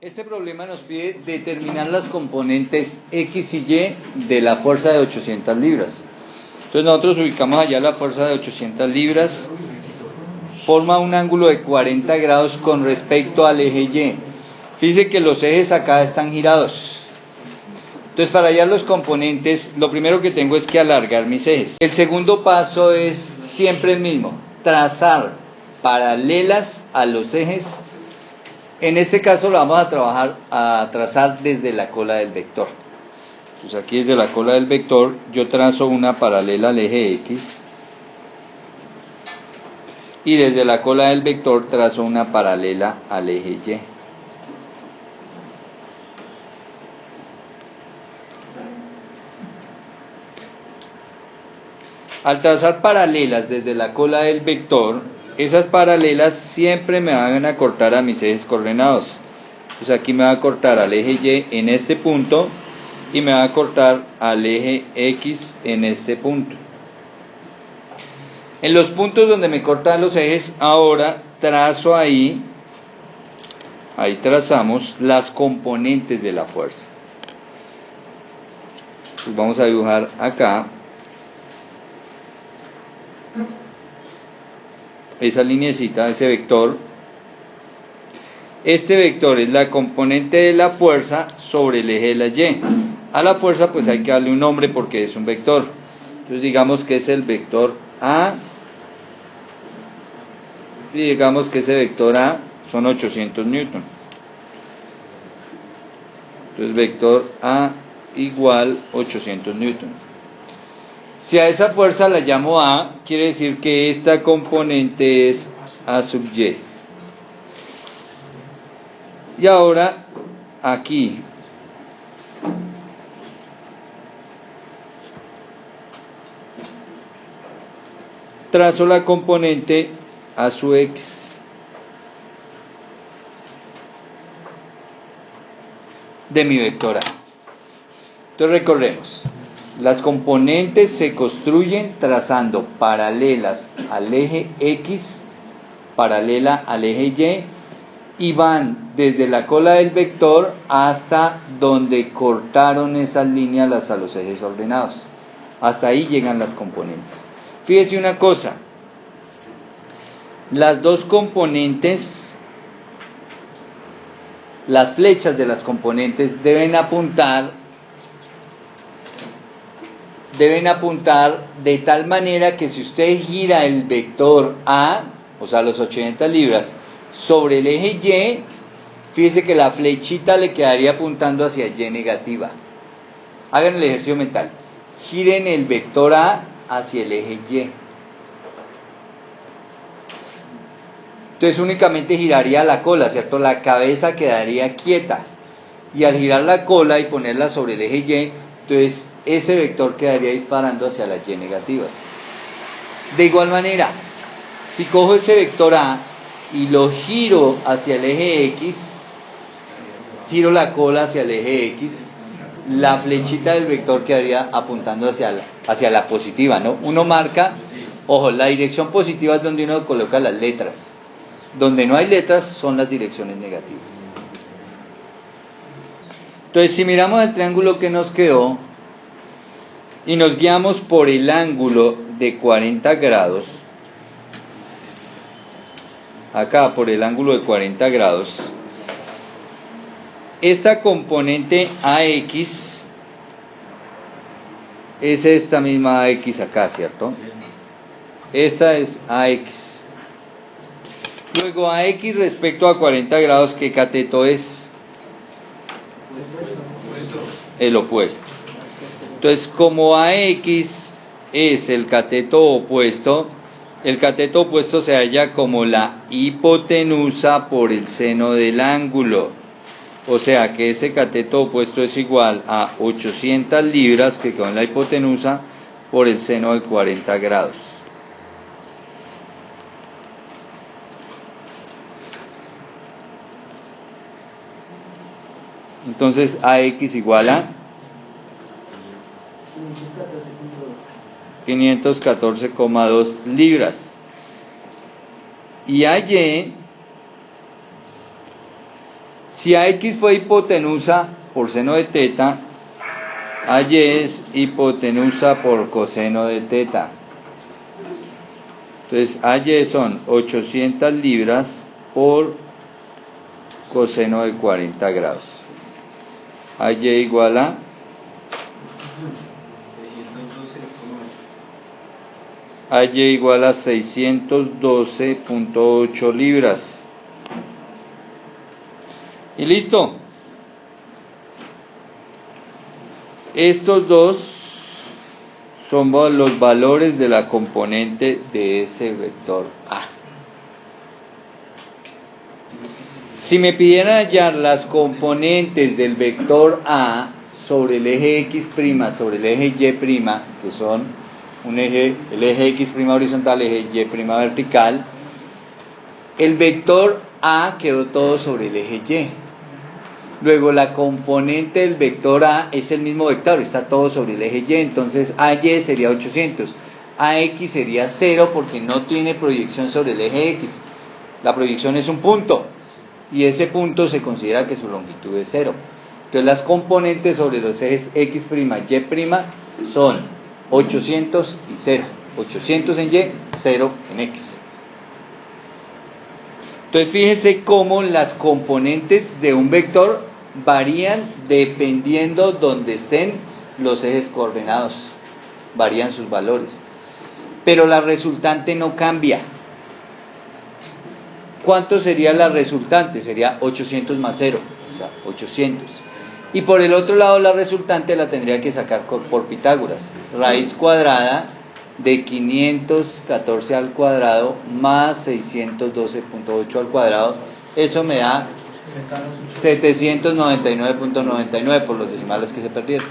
Este problema nos pide determinar las componentes X y Y de la fuerza de 800 libras. Entonces nosotros ubicamos allá la fuerza de 800 libras, forma un ángulo de 40 grados con respecto al eje Y. Fíjense que los ejes acá están girados. Entonces para hallar los componentes, lo primero que tengo es que alargar mis ejes. El segundo paso es siempre el mismo, trazar paralelas a los ejes. En este caso lo vamos a trazar desde la cola del vector. Entonces aquí desde la cola del vector yo trazo una paralela al eje X. Y desde la cola del vector trazo una paralela al eje Y. Al trazar paralelas desde la cola del vector, esas paralelas siempre me van a cortar a mis ejes coordenados. Entonces aquí me va a cortar al eje Y en este punto y me va a cortar al eje X en este punto. En los puntos donde me cortan los ejes, ahora trazo ahí trazamos las componentes de la fuerza. Pues vamos a dibujar acá esa lineecita, ese vector. Este vector es la componente de la fuerza sobre el eje de la Y. A la fuerza pues hay que darle un nombre porque es un vector. Entonces digamos que es el vector A. Y digamos que ese vector A son 800 newton. Entonces vector A igual 800 newton. Si a esa fuerza la llamo A, quiere decir que esta componente es A sub Y. Y ahora, aquí, trazo la componente A sub X. De mi vector A. Entonces recorremos. Las componentes se construyen trazando paralelas al eje X, paralela al eje Y, y van desde la cola del vector hasta donde cortaron esas líneas a los ejes ordenados. Hasta ahí llegan las componentes. Fíjese una cosa, las dos componentes, las flechas de las componentes deben apuntar de tal manera que si usted gira el vector A, o sea los 80 libras, sobre el eje Y, fíjese que la flechita le quedaría apuntando hacia Y negativa. Hagan el ejercicio mental. Giren el vector A hacia el eje Y. Entonces únicamente giraría la cola, ¿cierto? La cabeza quedaría quieta. Y al girar la cola y ponerla sobre el eje Y, entonces ese vector quedaría disparando hacia las Y negativas. De igual manera, si cojo ese vector A y lo giro hacia el eje X, giro la cola hacia el eje X, la flechita del vector quedaría apuntando hacia la positiva, ¿no? Uno marca, ojo, la dirección positiva es donde uno coloca las letras. Donde no hay letras son las direcciones negativas. Entonces, si miramos el triángulo que nos quedó y nos guiamos por el ángulo de 40 grados, acá por el ángulo de 40 grados, esta componente AX es esta misma AX acá, ¿cierto? Esta es AX. Luego AX respecto a 40 grados, ¿qué cateto es? El opuesto. Entonces, como AX es el cateto opuesto se halla como la hipotenusa por el seno del ángulo. O sea que ese cateto opuesto es igual a 800 libras, que con la hipotenusa, por el seno de 40 grados. Entonces AX igual a 514,2 libras. Y AY Si AX fue hipotenusa por seno de teta, AY es hipotenusa por coseno de teta. Entonces AY son 800 libras por coseno de 40 grados. AY igual a 612.8 libras. Y listo. Estos dos son los valores de la componente de ese vector A. Si me pidieran hallar las componentes del vector A sobre el eje X', sobre el eje Y', que son el eje X' horizontal, el eje Y' vertical, el vector A quedó todo sobre el eje Y. Luego la componente del vector A es el mismo vector, está todo sobre el eje Y, entonces AY sería 800, AX sería 0 porque no tiene proyección sobre el eje X, la proyección es un punto y ese punto se considera que su longitud es 0. Entonces las componentes sobre los ejes X', Y' son 800 y 0, 800 en Y, 0 en X. Entonces fíjense cómo las componentes de un vector varían dependiendo donde estén los ejes coordenados, varían sus valores, pero la resultante no cambia. ¿Cuánto sería la resultante? Sería 800 más 0, o sea, 800. Y por el otro lado la resultante la tendría que sacar por Pitágoras, raíz cuadrada de 514 al cuadrado más 612.8 al cuadrado, eso me da 799.99 por los decimales que se perdieron.